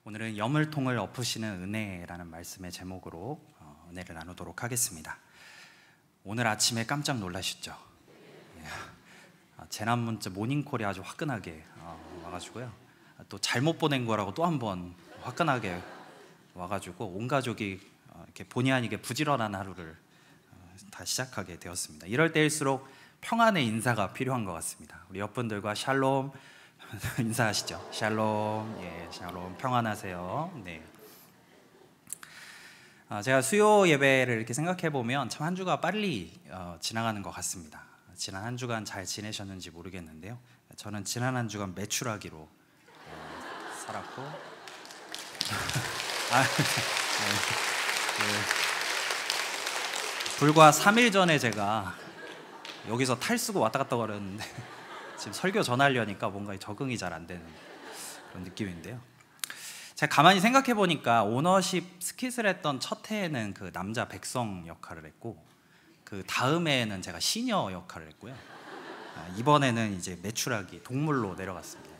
오늘은 여물통을 엎으시는 은혜라는 말씀의 제목으로 은혜를 나누도록 하겠습니다. 오늘 아침에 깜짝 놀라셨죠? 재난 문자 모닝콜이 아주 화끈하게 와가지고요. 또 잘못 보낸 거라고 또 한 번 화끈하게 와가지고 온 가족이 이렇게 본의 아니게 부지런한 하루를 다 시작하게 되었습니다. 이럴 때일수록 평안의 인사가 필요한 것 같습니다. 우리 옆분들과 샬롬 인사하시죠. 샬롬, 샬롬, 평안하세요. 네. 제가 수요 예배를 이렇게 생각해 보면 참 한 주가 빨리 지나가는 것 같습니다. 지난 한 주간 잘 지내셨는지 모르겠는데요. 저는 지난 한 주간 매출하기로 살았고, 불과 3일 전에 제가 여기서 탈 쓰고 왔다 갔다 거렸는데. 지금 설교 전하려니까 뭔가 적응이 잘 안 되는 그런 느낌인데요. 제가 가만히 생각해 보니까 오너십 스킷을 했던 첫 해에는 그 남자 백성 역할을 했고, 그 다음에는 제가 시녀 역할을 했고요. 이번에는 이제 매출하기 동물로 내려갔습니다.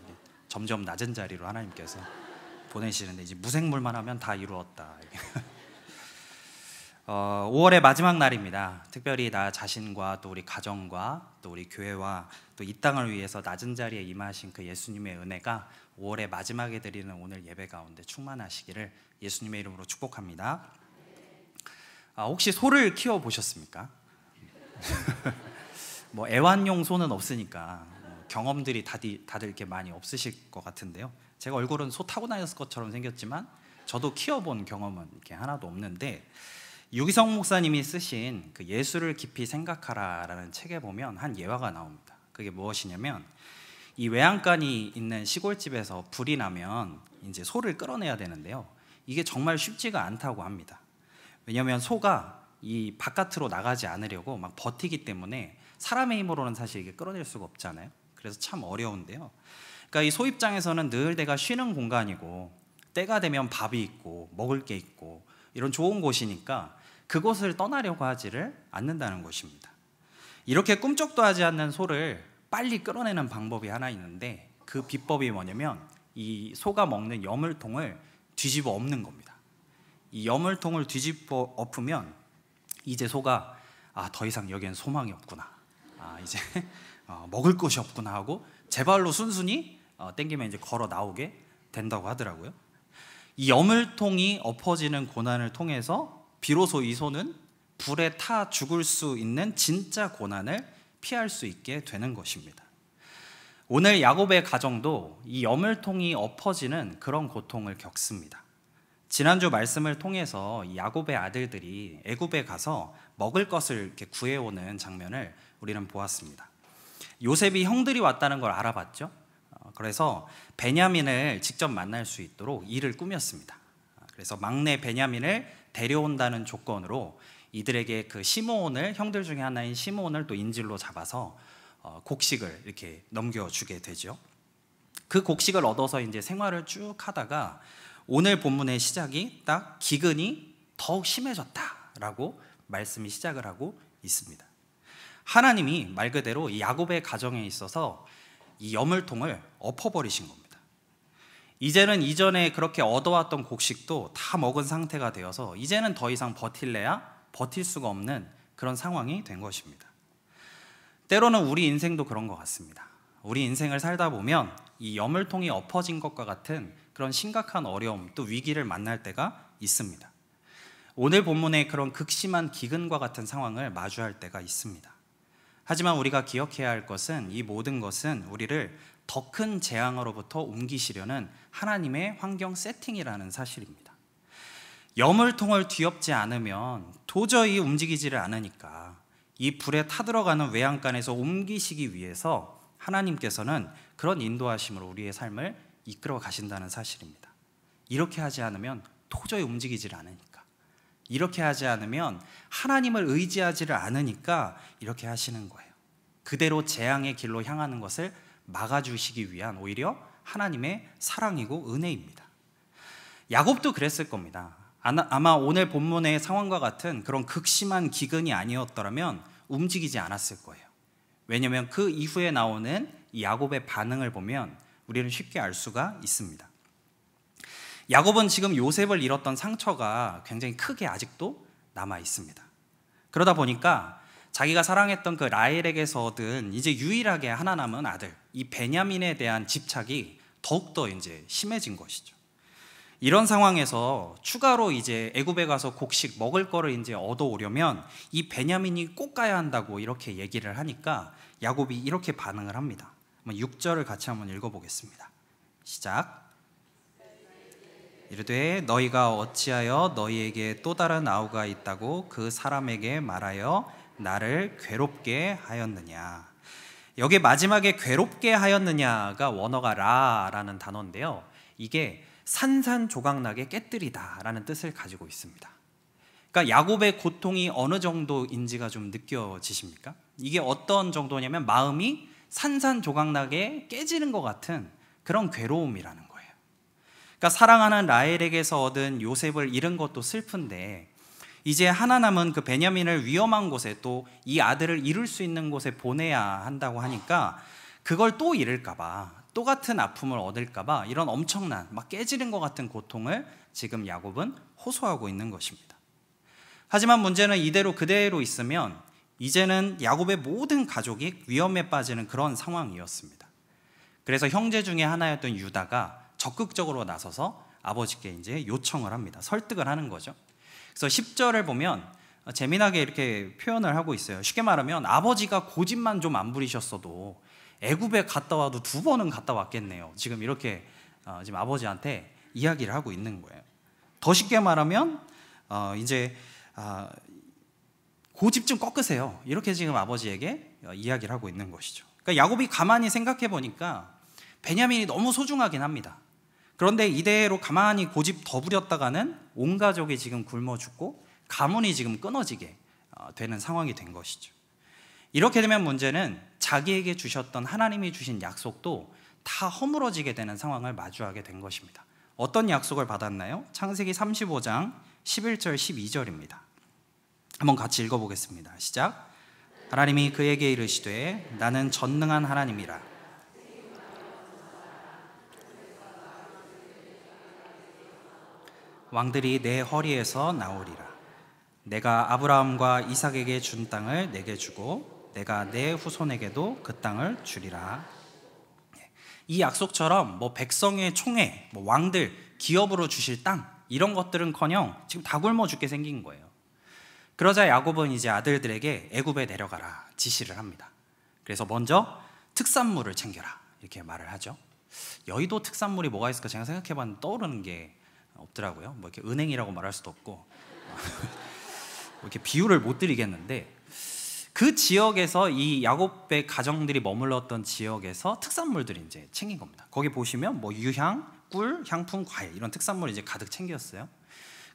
점점 낮은 자리로 하나님께서 보내시는데 이제 무생물만 하면 다 이루었다. 5월의 마지막 날입니다. 특별히 나 자신과 또 우리 가정과 또 우리 교회와 또 이 땅을 위해서 낮은 자리에 임하신 그 예수님의 은혜가 5월의 마지막에 드리는 오늘 예배 가운데 충만하시기를 예수님의 이름으로 축복합니다. 혹시 소를 키워보셨습니까? 뭐 애완용 소는 없으니까 경험들이 다들 이렇게 많이 없으실 것 같은데요. 제가 얼굴은 소 타고 다녔을 것처럼 생겼지만 저도 키워본 경험은 이렇게 하나도 없는데, 유기성 목사님이 쓰신 그 예수를 깊이 생각하라라는 책에 보면 한 예화가 나옵니다. 그게 무엇이냐면, 이 외양간이 있는 시골집에서 불이 나면 이제 소를 끌어내야 되는데요. 이게 정말 쉽지가 않다고 합니다. 왜냐하면 소가 이 바깥으로 나가지 않으려고 막 버티기 때문에 사람의 힘으로는 사실 이게 끌어낼 수가 없잖아요. 그래서 참 어려운데요. 그러니까 이 소 입장에서는 늘 내가 쉬는 공간이고, 때가 되면 밥이 있고 먹을 게 있고 이런 좋은 곳이니까 그곳을 떠나려고 하지를 않는다는 것입니다. 이렇게 꿈쩍도 하지 않는 소를 빨리 끌어내는 방법이 하나 있는데, 그 비법이 뭐냐면 이 소가 먹는 여물통을 뒤집어 엎는 겁니다. 이 여물통을 뒤집어 엎으면 이제 소가 더 이상 여기엔 소망이 없구나, 이제 먹을 것이 없구나 하고 제 발로 순순히 땡기면 이제 걸어 나오게 된다고 하더라고요. 이 여물통이 엎어지는 고난을 통해서 비로소 이 소는 불에 타 죽을 수 있는 진짜 고난을 피할 수 있게 되는 것입니다. 오늘 야곱의 가정도 이 여물통이 엎어지는 그런 고통을 겪습니다. 지난주 말씀을 통해서 야곱의 아들들이 애굽에 가서 먹을 것을 이렇게 구해오는 장면을 우리는 보았습니다. 요셉이 형들이 왔다는 걸 알아봤죠. 그래서 베냐민을 직접 만날 수 있도록 일을 꾸몄습니다. 그래서 막내 베냐민을 데려온다는 조건으로 이들에게 그 시므온을, 형들 중에 하나인 시므온을 또 인질로 잡아서 곡식을 이렇게 넘겨주게 되죠. 그 곡식을 얻어서 이제 생활을 쭉 하다가 오늘 본문의 시작이 딱 기근이 더욱 심해졌다라고 말씀이 시작을 하고 있습니다. 하나님이 말 그대로 이 야곱의 가정에 있어서 이 여물통을 엎어버리신 겁니다. 이제는 이전에 그렇게 얻어왔던 곡식도 다 먹은 상태가 되어서 이제는 더 이상 버틸래야 버틸 수가 없는 그런 상황이 된 것입니다. 때로는 우리 인생도 그런 것 같습니다. 우리 인생을 살다 보면 이 여물통이 엎어진 것과 같은 그런 심각한 어려움 또 위기를 만날 때가 있습니다. 오늘 본문의 그런 극심한 기근과 같은 상황을 마주할 때가 있습니다. 하지만 우리가 기억해야 할 것은, 이 모든 것은 우리를 더 큰 재앙으로부터 옮기시려는 하나님의 환경 세팅이라는 사실입니다. 여물통을 뒤엎지 않으면 도저히 움직이지를 않으니까 이 불에 타들어가는 외양간에서 옮기시기 위해서 하나님께서는 그런 인도하심으로 우리의 삶을 이끌어 가신다는 사실입니다. 이렇게 하지 않으면 도저히 움직이지를 않으니까, 이렇게 하지 않으면 하나님을 의지하지를 않으니까 이렇게 하시는 거예요. 그대로 재앙의 길로 향하는 것을 막아주시기 위한 오히려 하나님의 사랑이고 은혜입니다. 야곱도 그랬을 겁니다. 아마 오늘 본문의 상황과 같은 그런 극심한 기근이 아니었더라면 움직이지 않았을 거예요. 왜냐하면 그 이후에 나오는 이 야곱의 반응을 보면 우리는 쉽게 알 수가 있습니다. 야곱은 지금 요셉을 잃었던 상처가 굉장히 크게 아직도 남아 있습니다. 그러다 보니까 자기가 사랑했던 그 라헬에게서 얻은 이제 유일하게 하나 남은 아들, 이 베냐민에 대한 집착이 더욱더 이제 심해진 것이죠. 이런 상황에서 추가로 이제 애굽에 가서 곡식 먹을 거를 이제 얻어오려면 이 베냐민이 꼭 가야 한다고 이렇게 얘기를 하니까 야곱이 이렇게 반응을 합니다. 6절을 같이 한번 읽어보겠습니다. 시작. 이르되 너희가 어찌하여 너희에게 또 다른 아우가 있다고 그 사람에게 말하여 나를 괴롭게 하였느냐. 여기 마지막에 괴롭게 하였느냐가 원어가 라라는 단어인데요, 이게 산산조각나게 깨뜨리다 라는 뜻을 가지고 있습니다. 그러니까 야곱의 고통이 어느 정도인지가 좀 느껴지십니까? 이게 어떤 정도냐면 마음이 산산조각나게 깨지는 것 같은 그런 괴로움이라는 거예요. 그러니까 사랑하는 라헬에게서 얻은 요셉을 잃은 것도 슬픈데 이제 하나 남은 그 베냐민을 위험한 곳에, 또 이 아들을 잃을 수 있는 곳에 보내야 한다고 하니까 그걸 또 잃을까 봐, 또 같은 아픔을 얻을까 봐 이런 엄청난 막 깨지는 것 같은 고통을 지금 야곱은 호소하고 있는 것입니다. 하지만 문제는 이대로 그대로 있으면 이제는 야곱의 모든 가족이 위험에 빠지는 그런 상황이었습니다. 그래서 형제 중에 하나였던 유다가 적극적으로 나서서 아버지께 이제 요청을 합니다. 설득을 하는 거죠. 그래서 10절을 보면 재미나게 이렇게 표현을 하고 있어요. 쉽게 말하면 아버지가 고집만 좀 안 부리셨어도 애굽에 갔다 와도 2번은 갔다 왔겠네요. 지금 이렇게 지금 아버지한테 이야기를 하고 있는 거예요. 더 쉽게 말하면 이제 고집 좀 꺾으세요. 이렇게 지금 아버지에게 이야기를 하고 있는 것이죠. 그러니까 야곱이 가만히 생각해 보니까 베냐민이 너무 소중하긴 합니다. 그런데 이대로 가만히 고집 더 부렸다가는 온 가족이 지금 굶어 죽고 가문이 지금 끊어지게 되는 상황이 된 것이죠. 이렇게 되면 문제는 자기에게 주셨던 하나님이 주신 약속도 다 허물어지게 되는 상황을 마주하게 된 것입니다. 어떤 약속을 받았나요? 창세기 35장 11절 12절입니다. 한번 같이 읽어보겠습니다. 시작. 하나님이 그에게 이르시되 나는 전능한 하나님이라. 왕들이 내 허리에서 나오리라. 내가 아브라함과 이삭에게 준 땅을 내게 주고 내가 내 후손에게도 그 땅을 주리라. 이 약속처럼 뭐 백성의 총회, 뭐 왕들, 기업으로 주실 땅, 이런 것들은커녕 지금 다 굶어 죽게 생긴 거예요. 그러자 야곱은 이제 아들들에게 애굽에 내려가라 지시를 합니다. 그래서 먼저 특산물을 챙겨라 이렇게 말을 하죠. 여의도 특산물이 뭐가 있을까 제가 생각해봤는데 떠오르는 게 없더라고요. 뭐 이렇게 은행이라고 말할 수도 없고 뭐 이렇게 비유를 못 드리겠는데, 그 지역에서 이 야곱의 가정들이 머물렀던 지역에서 특산물들이 이제 챙긴 겁니다. 거기 보시면 뭐 유향, 꿀, 향품, 과일 이런 특산물이 이제 가득 챙겼어요.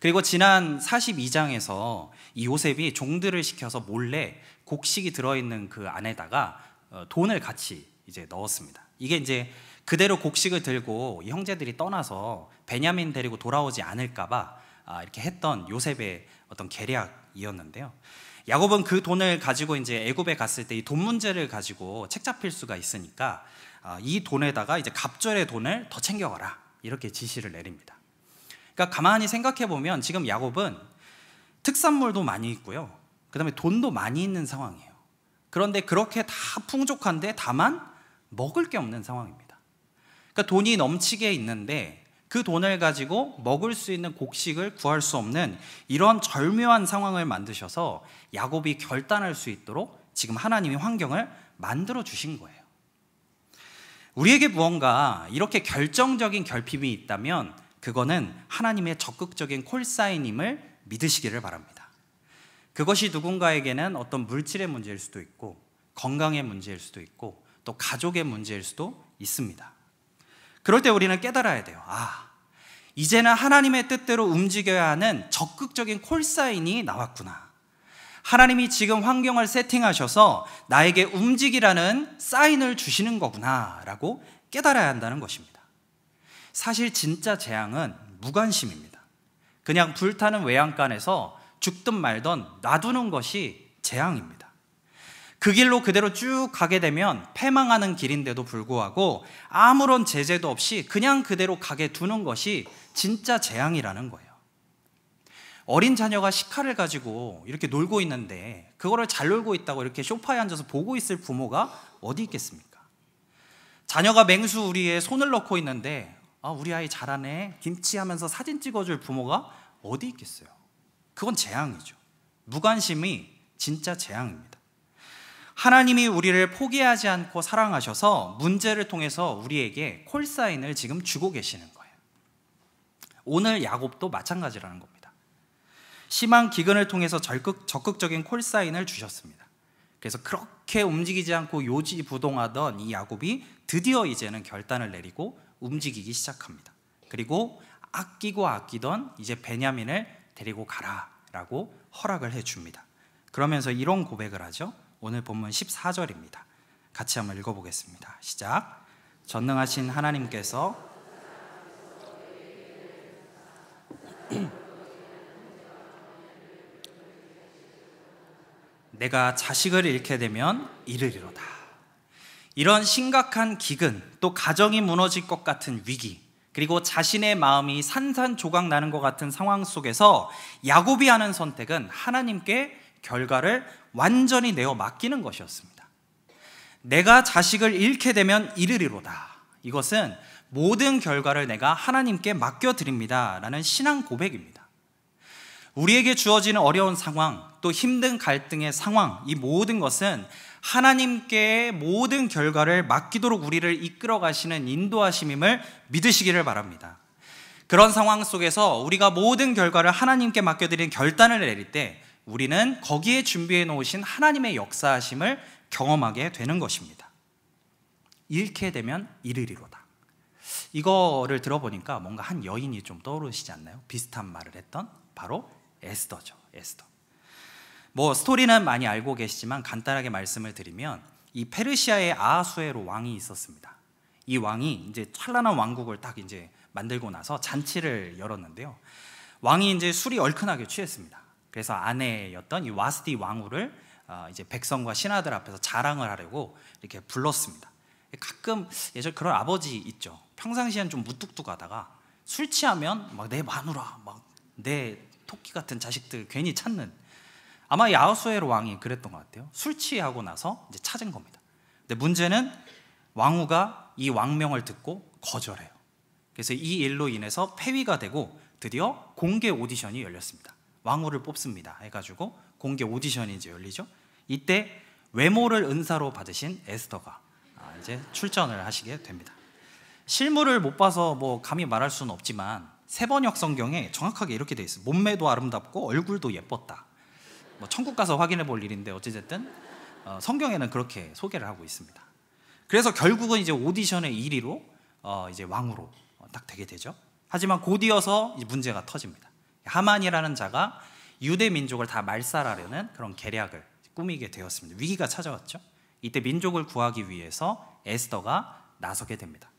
그리고 지난 42장에서 이 요셉이 종들을 시켜서 몰래 곡식이 들어있는 그 안에다가 돈을 같이 이제 넣었습니다. 이게 이제 그대로 곡식을 들고 이 형제들이 떠나서 베냐민 데리고 돌아오지 않을까봐 이렇게 했던 요셉의 어떤 계략이었는데요. 야곱은 그 돈을 가지고 이제 애굽에 갔을 때 이 돈 문제를 가지고 책 잡힐 수가 있으니까 이 돈에다가 이제 갑절의 돈을 더 챙겨가라 이렇게 지시를 내립니다. 그러니까 가만히 생각해 보면 지금 야곱은 특산물도 많이 있고요, 그 다음에 돈도 많이 있는 상황이에요. 그런데 그렇게 다 풍족한데 다만 먹을 게 없는 상황입니다. 그러니까 돈이 넘치게 있는데 그 돈을 가지고 먹을 수 있는 곡식을 구할 수 없는 이런 절묘한 상황을 만드셔서 야곱이 결단할 수 있도록 지금 하나님이 환경을 만들어 주신 거예요. 우리에게 무언가 이렇게 결정적인 결핍이 있다면 그거는 하나님의 적극적인 콜사인임을 믿으시기를 바랍니다. 그것이 누군가에게는 어떤 물질의 문제일 수도 있고 건강의 문제일 수도 있고 또 가족의 문제일 수도 있습니다. 그럴 때 우리는 깨달아야 돼요. 이제는 하나님의 뜻대로 움직여야 하는 적극적인 콜사인이 나왔구나. 하나님이 지금 환경을 세팅하셔서 나에게 움직이라는 사인을 주시는 거구나 라고 깨달아야 한다는 것입니다. 사실 진짜 재앙은 무관심입니다. 그냥 불타는 외양간에서 죽든 말든 놔두는 것이 재앙입니다. 그 길로 그대로 쭉 가게 되면 패망하는 길인데도 불구하고 아무런 제재도 없이 그냥 그대로 가게 두는 것이 진짜 재앙이라는 거예요. 어린 자녀가 식칼을 가지고 이렇게 놀고 있는데 그거를 잘 놀고 있다고 이렇게 소파에 앉아서 보고 있을 부모가 어디 있겠습니까? 자녀가 맹수 우리에 손을 넣고 있는데 우리 아이 잘하네 김치 하면서 사진 찍어줄 부모가 어디 있겠어요? 그건 재앙이죠. 무관심이 진짜 재앙입니다. 하나님이 우리를 포기하지 않고 사랑하셔서 문제를 통해서 우리에게 콜사인을 지금 주고 계시는 거예요. 오늘 야곱도 마찬가지라는 겁니다. 심한 기근을 통해서 적극적인 콜사인을 주셨습니다. 그래서 그렇게 움직이지 않고 요지부동하던 이 야곱이 드디어 이제는 결단을 내리고 움직이기 시작합니다. 그리고 아끼고 아끼던 이제 베냐민을 데리고 가라라고 허락을 해줍니다. 그러면서 이런 고백을 하죠. 오늘 본문 14절입니다. 같이 한번 읽어보겠습니다. 시작. 전능하신 하나님께서 내가 자식을 잃게 되면 이르리로다. 이런 심각한 기근, 또 가정이 무너질 것 같은 위기, 그리고 자신의 마음이 산산조각 나는 것 같은 상황 속에서 야곱이 하는 선택은 하나님께 결과를 완전히 내어 맡기는 것이었습니다. 내가 자식을 잃게 되면 이르리로다. 이것은 모든 결과를 내가 하나님께 맡겨드립니다 라는 신앙 고백입니다. 우리에게 주어지는 어려운 상황, 또 힘든 갈등의 상황, 이 모든 것은 하나님께 모든 결과를 맡기도록 우리를 이끌어 가시는 인도하심임을 믿으시기를 바랍니다. 그런 상황 속에서 우리가 모든 결과를 하나님께 맡겨드린 결단을 내릴 때 우리는 거기에 준비해 놓으신 하나님의 역사하심을 경험하게 되는 것입니다. 잃게 되면 이르리로다. 이거를 들어보니까 뭔가 한 여인이 좀 떠오르시지 않나요? 비슷한 말을 했던 바로 에스더죠. 에스더. 스토리는 많이 알고 계시지만 간단하게 말씀을 드리면 이 페르시아의 아하수에로 왕이 있었습니다. 이 왕이 이제 찬란한 왕국을 딱 이제 만들고 나서 잔치를 열었는데요. 왕이 이제 술이 얼큰하게 취했습니다. 그래서 아내였던 이 와스디 왕후를 이제 백성과 신하들 앞에서 자랑을 하려고 이렇게 불렀습니다. 가끔 예전 그런 아버지 있죠. 평상시엔 좀 무뚝뚝하다가 술 취하면 막 내 마누라, 막 내 토끼 같은 자식들 괜히 찾는, 아마 이 아하수에로 왕이 그랬던 것 같아요. 술 취하고 나서 이제 찾은 겁니다. 근데 문제는 왕후가 이 왕명을 듣고 거절해요. 그래서 이 일로 인해서 폐위가 되고 드디어 공개 오디션이 열렸습니다. 왕후를 뽑습니다 해가지고 공개 오디션이 이제 열리죠. 이때 외모를 은사로 받으신 에스더가 이제 출전을 하시게 됩니다. 실물을 못 봐서 감히 말할 수는 없지만 세번역 성경에 정확하게 이렇게 돼 있어요. 몸매도 아름답고 얼굴도 예뻤다. 천국 가서 확인해 볼 일인데 어찌됐든 성경에는 그렇게 소개를 하고 있습니다. 그래서 결국은 이제 오디션의 1위로 이제 왕후로 딱 되게 되죠. 하지만 곧이어서 문제가 터집니다. 하만이라는 자가 유대 민족을 다 말살하려는 그런 계략을 꾸미게 되었습니다. 위기가 찾아왔죠. 이때 민족을 구하기 위해서 에스더가 나서게 됩니다.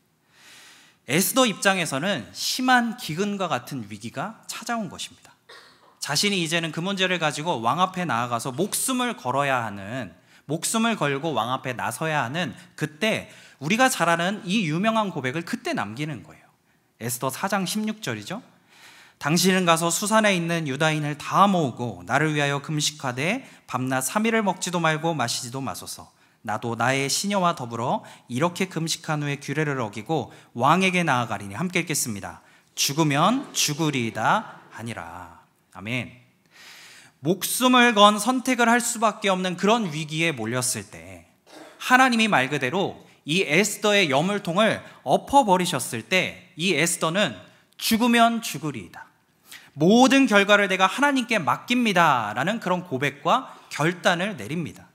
에스더 입장에서는 심한 기근과 같은 위기가 찾아온 것입니다. 자신이 이제는 그 문제를 가지고 왕 앞에 나아가서 목숨을 걸고 왕 앞에 나서야 하는 그때 우리가 잘 아는 이 유명한 고백을 그때 남기는 거예요. 에스더 4장 16절이죠. 당신은 가서 수산에 있는 유다인을 다 모으고 나를 위하여 금식하되 밤낮 3일을 먹지도 말고 마시지도 마소서. 나도 나의 시녀와 더불어 이렇게 금식한 후에 규례를 어기고 왕에게 나아가리니 함께 읽겠습니다. 죽으면 죽으리이다 하니라. 아멘. 목숨을 건 선택을 할 수밖에 없는 그런 위기에 몰렸을 때 하나님이 말 그대로 이 에스더의 여물통을 엎어버리셨을 때 이 에스더는 죽으면 죽으리이다, 모든 결과를 내가 하나님께 맡깁니다 라는 그런 고백과 결단을 내립니다.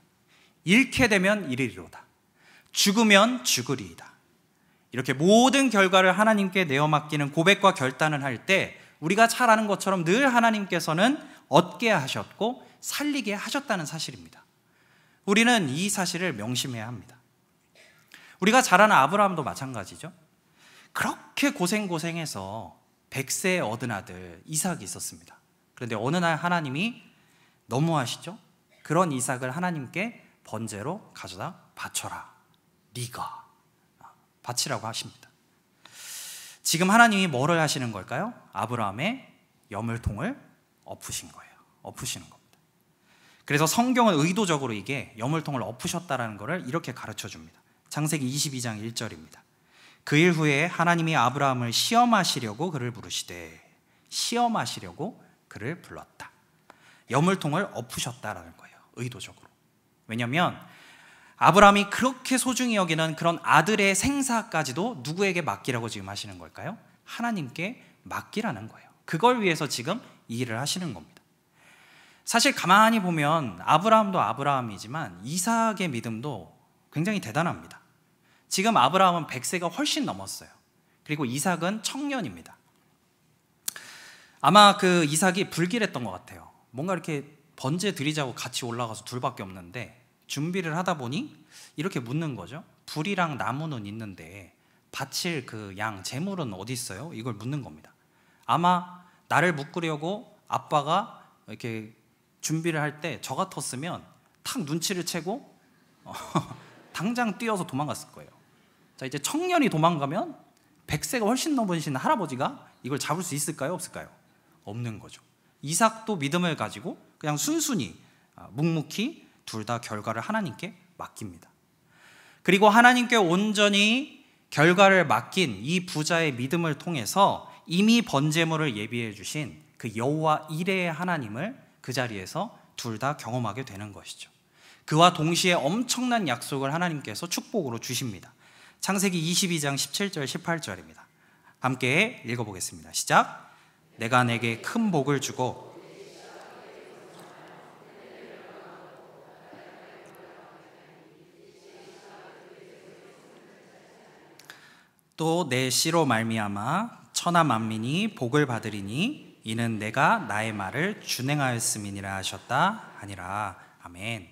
잃게 되면 이르리로다, 죽으면 죽으리이다. 이렇게 모든 결과를 하나님께 내어 맡기는 고백과 결단을 할 때 우리가 잘 아는 것처럼 늘 하나님께서는 얻게 하셨고 살리게 하셨다는 사실입니다. 우리는 이 사실을 명심해야 합니다. 우리가 잘 아는 아브라함도 마찬가지죠. 그렇게 고생해서 100세 얻은 아들 이삭이 있었습니다. 그런데 어느 날 하나님이 너무하시죠? 그런 이삭을 하나님께 번제로 가져다 바쳐라. 네가 바치라고 하십니다. 지금 하나님이 뭐를 하시는 걸까요? 아브라함의 여물통을 엎으신 거예요. 엎으시는 겁니다. 그래서 성경은 의도적으로 이게 여물통을 엎으셨다라는 것을 이렇게 가르쳐 줍니다. 창세기 22장 1절입니다. 그 일 후에 하나님이 아브라함을 시험하시려고 그를 부르시되, 시험하시려고 그를 불렀다. 여물통을 엎으셨다라는 거예요. 의도적으로. 왜냐하면 아브라함이 그렇게 소중히 여기는 그런 아들의 생사까지도 누구에게 맡기라고 지금 하시는 걸까요? 하나님께 맡기라는 거예요. 그걸 위해서 지금 이 일을 하시는 겁니다. 사실 가만히 보면 아브라함도 아브라함이지만 이삭의 믿음도 굉장히 대단합니다. 지금 아브라함은 100세가 훨씬 넘었어요. 그리고 이삭은 청년입니다. 아마 그 이삭이 불길했던 것 같아요. 뭔가 이렇게 번제 드리자고 같이 올라가서 둘밖에 없는데 준비를 하다 보니 이렇게 묻는 거죠. 불이랑 나무는 있는데 바칠 그 양 제물은 어디 있어요? 이걸 묻는 겁니다. 아마 나를 묶으려고 아빠가 이렇게 준비를 할 때 저 같았으면 탁 눈치를 채고 당장 뛰어서 도망갔을 거예요. 자, 이제 청년이 도망가면 100세가 훨씬 넘으신 할아버지가 이걸 잡을 수 있을까요? 없을까요? 없는 거죠. 이삭도 믿음을 가지고 그냥 순순히 묵묵히 둘 다 결과를 하나님께 맡깁니다. 그리고 하나님께 온전히 결과를 맡긴 이 부자의 믿음을 통해서 이미 번제물을 예비해 주신 그 여호와 이레의 하나님을 그 자리에서 둘 다 경험하게 되는 것이죠. 그와 동시에 엄청난 약속을 하나님께서 축복으로 주십니다. 창세기 22장 17절 18절입니다. 함께 읽어보겠습니다. 시작. 내가 내게 큰 복을 주고 또 내 씨로 말미암아 천하 만민이 복을 받으리니 이는 내가 나의 말을 준행하였음이니라 하셨다 하니라. 아멘.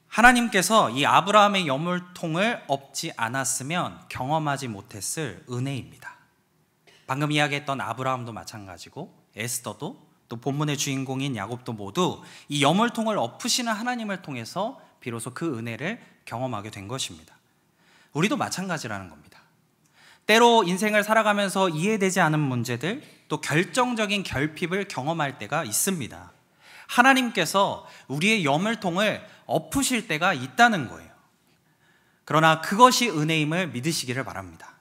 하나님께서 이 아브라함의 여물통을 엎지 않았으면 경험하지 못했을 은혜입니다. 방금 이야기했던 아브라함도 마찬가지고 에스더도 또 본문의 주인공인 야곱도 모두 이 여물통을 엎으시는 하나님을 통해서 비로소 그 은혜를 경험하게 된 것입니다. 우리도 마찬가지라는 겁니다. 때로 인생을 살아가면서 이해되지 않은 문제들, 또 결정적인 결핍을 경험할 때가 있습니다. 하나님께서 우리의 여물통을 엎으실 때가 있다는 거예요. 그러나 그것이 은혜임을 믿으시기를 바랍니다.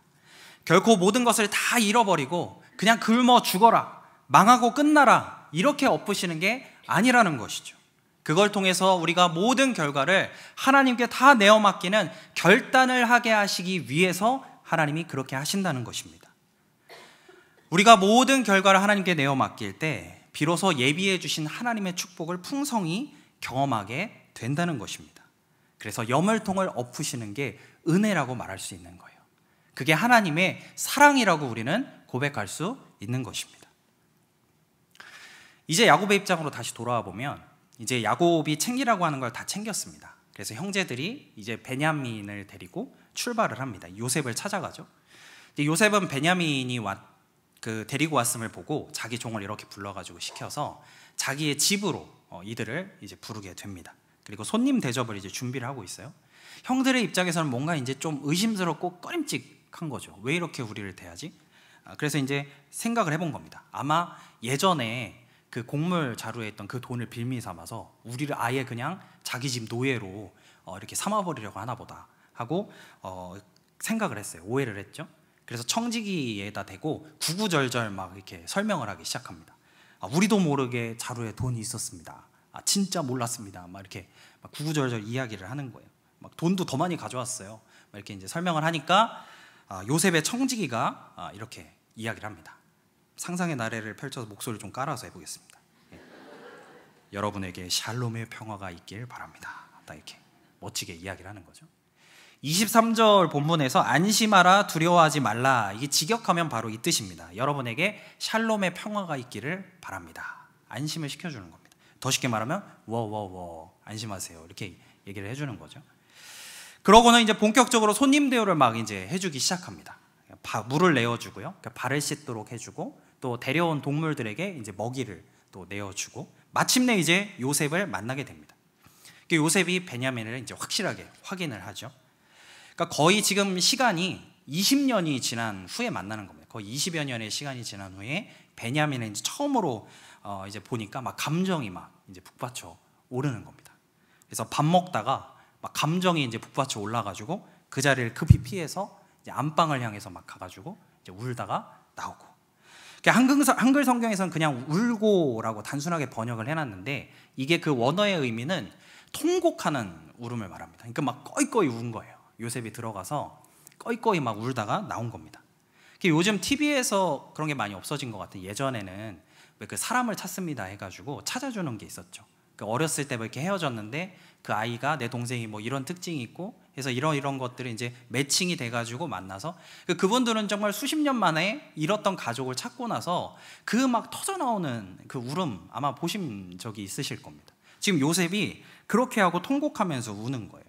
결코 모든 것을 다 잃어버리고 그냥 굶어 죽어라, 망하고 끝나라, 이렇게 엎으시는 게 아니라는 것이죠. 그걸 통해서 우리가 모든 결과를 하나님께 다 내어 맡기는 결단을 하게 하시기 위해서 하나님이 그렇게 하신다는 것입니다. 우리가 모든 결과를 하나님께 내어 맡길 때 비로소 예비해 주신 하나님의 축복을 풍성히 경험하게 된다는 것입니다. 그래서 여물통을 엎으시는 게 은혜라고 말할 수 있는 거예요. 그게 하나님의 사랑이라고 우리는 고백할 수 있는 것입니다. 이제 야곱의 입장으로 다시 돌아와 보면 이제 야곱이 챙기라고 하는 걸 다 챙겼습니다. 그래서 형제들이 이제 베냐민을 데리고 출발을 합니다. 요셉을 찾아가죠. 요셉은 베냐민이 데리고 왔음을 보고 자기 종을 이렇게 불러가지고 시켜서 자기의 집으로 이들을 이제 부르게 됩니다. 그리고 손님 대접을 이제 준비를 하고 있어요. 형들의 입장에서는 뭔가 이제 좀 의심스럽고 꺼림칙한 거죠. 왜 이렇게 우리를 대하지? 그래서 이제 생각을 해본 겁니다. 아마 예전에 그 곡물 자루에 있던 그 돈을 빌미 삼아서 우리를 아예 그냥 자기 집 노예로 이렇게 삼아버리려고 하나 보다 하고 생각을 했어요. 오해를 했죠. 그래서 청지기에다 대고 구구절절 막 이렇게 설명을 하기 시작합니다. 우리도 모르게 자루에 돈이 있었습니다. 진짜 몰랐습니다. 막 이렇게 막 구구절절 이야기를 하는 거예요. 막 돈도 더 많이 가져왔어요. 막 이렇게 이제 설명을 하니까 요셉의 청지기가 이렇게 이야기를 합니다. 상상의 나래를 펼쳐서 목소리를 좀 깔아서 해보겠습니다. 여러분에게 샬롬의 평화가 있길 바랍니다. 딱 이렇게 멋지게 이야기를 하는 거죠. 23절 본문에서 안심하라 두려워하지 말라, 이게 직역하면 바로 이 뜻입니다. 여러분에게 샬롬의 평화가 있기를 바랍니다. 안심을 시켜주는 겁니다. 더 쉽게 말하면 워워워 안심하세요, 이렇게 얘기를 해주는 거죠. 그러고는 이제 본격적으로 손님 대우를 막 이제 해주기 시작합니다. 물을 내어주고요, 발을 씻도록 해주고 또 데려온 동물들에게 이제 먹이를 또 내어주고 마침내 이제 요셉을 만나게 됩니다. 요셉이 베냐민을 이제 확실하게 확인을 하죠. 그러니까 거의 지금 시간이 20년이 지난 후에 만나는 겁니다. 거의 20여 년의 시간이 지난 후에 베냐민을 이제 처음으로 이제 보니까 막 감정이 막 이제 북받쳐 오르는 겁니다. 그래서 밥 먹다가 막 감정이 이제 북받쳐 올라가지고 그 자리를 급히 피해서 이제 안방을 향해서 막 가가지고 이제 울다가 나오고. 한글 성경에서는 그냥 울고라고 단순하게 번역을 해놨는데 이게 그 원어의 의미는 통곡하는 울음을 말합니다. 그러니까 막 꺼이꺼이 운 거예요. 요셉이 들어가서 꺼이꺼이 막 울다가 나온 겁니다. 요즘 TV에서 그런 게 많이 없어진 것 같아요. 예전에는 왜 그 사람을 찾습니다 해가지고 찾아주는 게 있었죠. 어렸을 때 뭐 이렇게 헤어졌는데 그 아이가 내 동생이 뭐 이런 특징이 있고 해서 이런 것들이 이제 매칭이 돼가지고 만나서 그분들은 정말 수십 년 만에 잃었던 가족을 찾고 나서 그 막 터져 나오는 그 울음 아마 보신 적이 있으실 겁니다. 지금 요셉이 그렇게 하고 통곡하면서 우는 거예요.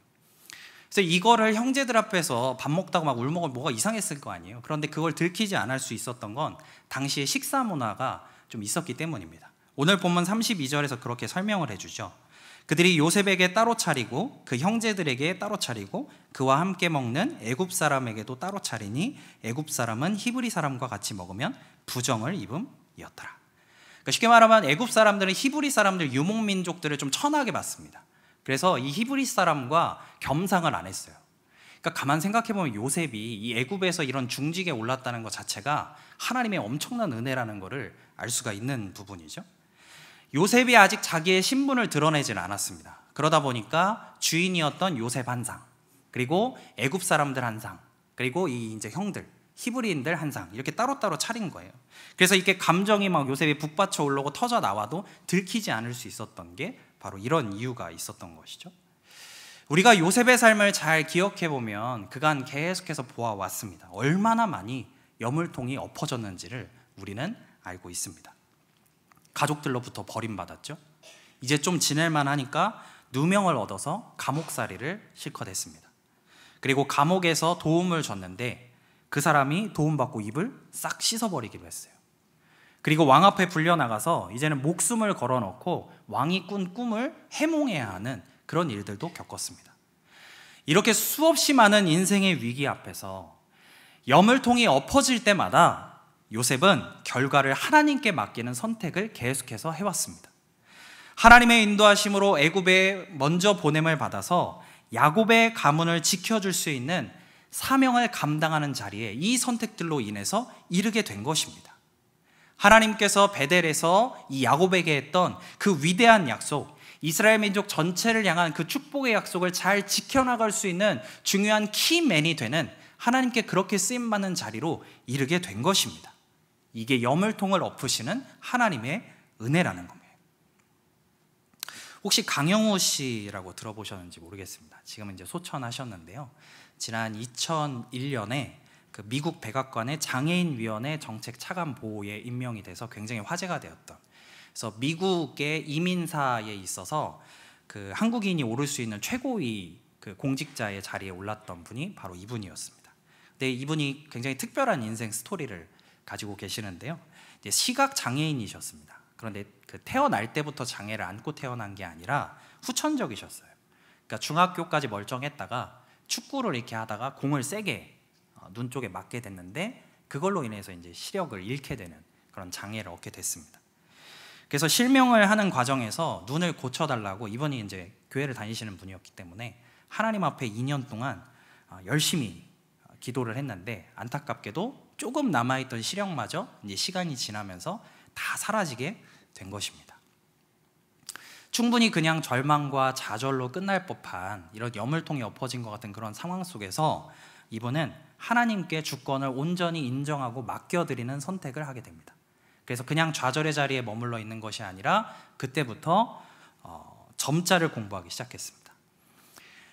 그래서 이거를 형제들 앞에서 밥 먹다가 막 울먹으면 뭐가 이상했을 거 아니에요. 그런데 그걸 들키지 않을 수 있었던 건 당시에 식사 문화가 좀 있었기 때문입니다. 오늘 본문 32절에서 그렇게 설명을 해주죠. 그들이 요셉에게 따로 차리고 그 형제들에게 따로 차리고 그와 함께 먹는 애굽 사람에게도 따로 차리니 애굽 사람은 히브리 사람과 같이 먹으면 부정을 입음이었더라. 그러니까 쉽게 말하면 애굽 사람들은 히브리 사람들 유목민족들을 좀 천하게 봤습니다. 그래서 이 히브리 사람과 겸상을 안 했어요. 그러니까 가만 생각해보면 요셉이 이 애굽에서 이런 중직에 올랐다는 것 자체가 하나님의 엄청난 은혜라는 것을 알 수가 있는 부분이죠. 요셉이 아직 자기의 신분을 드러내지는 않았습니다. 그러다 보니까 주인이었던 요셉 한 상, 그리고 애굽 사람들 한 상, 그리고 이 이제 형들 히브리인들 한 상 이렇게 따로따로 차린 거예요. 그래서 이렇게 감정이 막 요셉이 북받쳐 올라오고 터져 나와도 들키지 않을 수 있었던 게 바로 이런 이유가 있었던 것이죠. 우리가 요셉의 삶을 잘 기억해 보면 그간 계속해서 보아왔습니다. 얼마나 많이 여물통이 엎어졌는지를 우리는 알고 있습니다. 가족들로부터 버림받았죠. 이제 좀 지낼만 하니까 누명을 얻어서 감옥살이를 실컷 했습니다. 그리고 감옥에서 도움을 줬는데 그 사람이 도움받고 입을 싹 씻어버리기로 했어요. 그리고 왕 앞에 불려나가서 이제는 목숨을 걸어놓고 왕이 꾼 꿈을 해몽해야 하는 그런 일들도 겪었습니다. 이렇게 수없이 많은 인생의 위기 앞에서 여물통이 엎어질 때마다 요셉은 결과를 하나님께 맡기는 선택을 계속해서 해왔습니다. 하나님의 인도하심으로 애굽에 먼저 보냄을 받아서 야곱의 가문을 지켜줄 수 있는 사명을 감당하는 자리에 이 선택들로 인해서 이르게 된 것입니다. 하나님께서 베델에서 이 야곱에게 했던 그 위대한 약속, 이스라엘 민족 전체를 향한 그 축복의 약속을 잘 지켜나갈 수 있는 중요한 키맨이 되는 하나님께 그렇게 쓰임받는 자리로 이르게 된 것입니다. 이게 여물통을 엎으시는 하나님의 은혜라는 겁니다. 혹시 강영우 씨라고 들어보셨는지 모르겠습니다. 지금은 이제 소천하셨는데요. 지난 2001년에 그 미국 백악관의 장애인위원회 정책 차관 보호에 임명이 돼서 굉장히 화제가 되었던, 그래서 미국의 이민사에 있어서 그 한국인이 오를 수 있는 최고위 그 공직자의 자리에 올랐던 분이 바로 이분이었습니다. 근데 이분이 굉장히 특별한 인생 스토리를 가지고 계시는데요. 이제 시각 장애인이셨습니다. 그런데 그 태어날 때부터 장애를 안고 태어난 게 아니라 후천적이셨어요. 그러니까 중학교까지 멀쩡했다가 축구를 이렇게 하다가 공을 세게 눈 쪽에 맞게 됐는데 그걸로 인해서 이제 시력을 잃게 되는 그런 장애를 얻게 됐습니다. 그래서 실명을 하는 과정에서 눈을 고쳐달라고, 이분이 이제 교회를 다니시는 분이었기 때문에 하나님 앞에 2년 동안 열심히 기도를 했는데 안타깝게도 조금 남아있던 시력마저 이제 시간이 지나면서 다 사라지게 된 것입니다. 충분히 그냥 절망과 좌절로 끝날 법한 이런 여물통이 엎어진 것 같은 그런 상황 속에서 이분은 하나님께 주권을 온전히 인정하고 맡겨드리는 선택을 하게 됩니다. 그래서 그냥 좌절의 자리에 머물러 있는 것이 아니라 그때부터 점자를 공부하기 시작했습니다.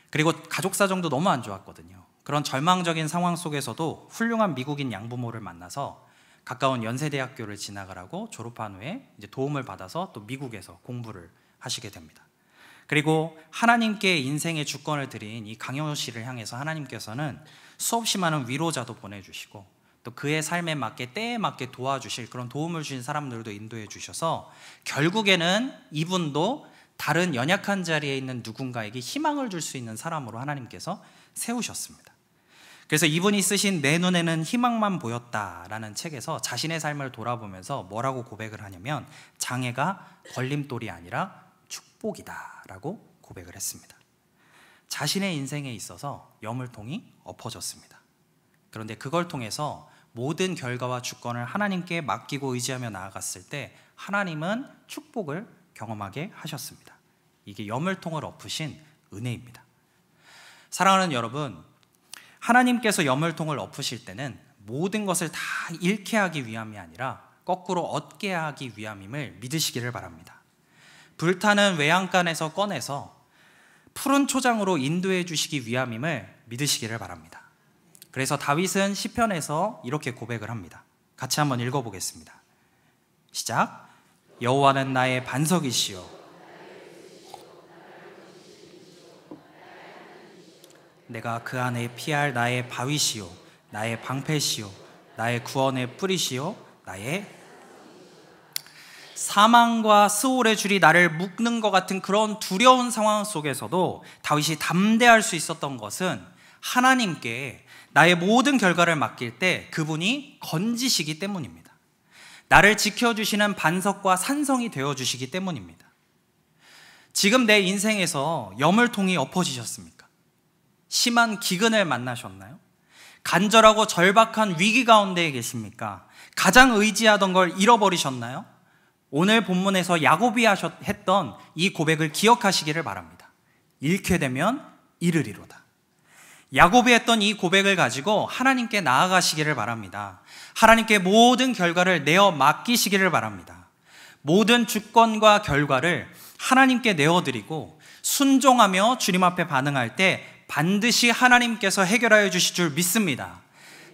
그리고 가족 사정도 너무 안 좋았거든요. 그런 절망적인 상황 속에서도 훌륭한 미국인 양부모를 만나서 가까운 연세대학교를 진학을 졸업한 후에 이제 도움을 받아서 또 미국에서 공부를 하시게 됩니다. 그리고 하나님께 인생의 주권을 드린 이 강영우 씨를 향해서 하나님께서는 수없이 많은 위로자도 보내주시고 또 그의 삶에 맞게 때에 맞게 도와주실 그런 도움을 주신 사람들도 인도해 주셔서 결국에는 이분도 다른 연약한 자리에 있는 누군가에게 희망을 줄 수 있는 사람으로 하나님께서 세우셨습니다. 그래서 이분이 쓰신 내 눈에는 희망만 보였다라는 책에서 자신의 삶을 돌아보면서 뭐라고 고백을 하냐면 장애가 걸림돌이 아니라 축복이다라고 고백을 했습니다. 자신의 인생에 있어서 여물통이 엎어졌습니다. 그런데 그걸 통해서 모든 결과와 주권을 하나님께 맡기고 의지하며 나아갔을 때 하나님은 축복을 경험하게 하셨습니다. 이게 여물통을 엎으신 은혜입니다. 사랑하는 여러분, 하나님께서 여물통을 엎으실 때는 모든 것을 다 잃게 하기 위함이 아니라 거꾸로 얻게 하기 위함임을 믿으시기를 바랍니다. 불타는 외양간에서 꺼내서 푸른 초장으로 인도해 주시기 위함임을 믿으시기를 바랍니다. 그래서 다윗은 시편에서 이렇게 고백을 합니다. 같이 한번 읽어보겠습니다. 시작. 여호와는 나의 반석이시요 내가 그 안에 피할 나의 바위시요 나의 방패시요 나의 구원의 뿌리시요 나의 사망과 스올의 줄이 나를 묶는 것 같은 그런 두려운 상황 속에서도 다윗이 담대할 수 있었던 것은 하나님께 나의 모든 결과를 맡길 때 그분이 건지시기 때문입니다. 나를 지켜주시는 반석과 산성이 되어주시기 때문입니다. 지금 내 인생에서 여물통이 엎어지셨습니까? 심한 기근을 만나셨나요? 간절하고 절박한 위기 가운데에 계십니까? 가장 의지하던 걸 잃어버리셨나요? 오늘 본문에서 야곱이 했던 이 고백을 기억하시기를 바랍니다. 잃게 되면 잃으리로다. 야곱이 했던 이 고백을 가지고 하나님께 나아가시기를 바랍니다. 하나님께 모든 결과를 내어 맡기시기를 바랍니다. 모든 주권과 결과를 하나님께 내어드리고 순종하며 주님 앞에 반응할 때 반드시 하나님께서 해결하여 주실 줄 믿습니다.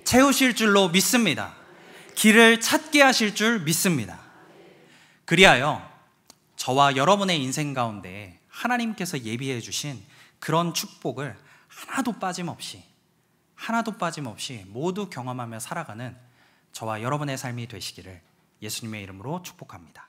채우실 줄로 믿습니다. 길을 찾게 하실 줄 믿습니다. 그리하여 저와 여러분의 인생 가운데 하나님께서 예비해 주신 그런 축복을 하나도 빠짐없이 모두 경험하며 살아가는 저와 여러분의 삶이 되시기를 예수님의 이름으로 축복합니다.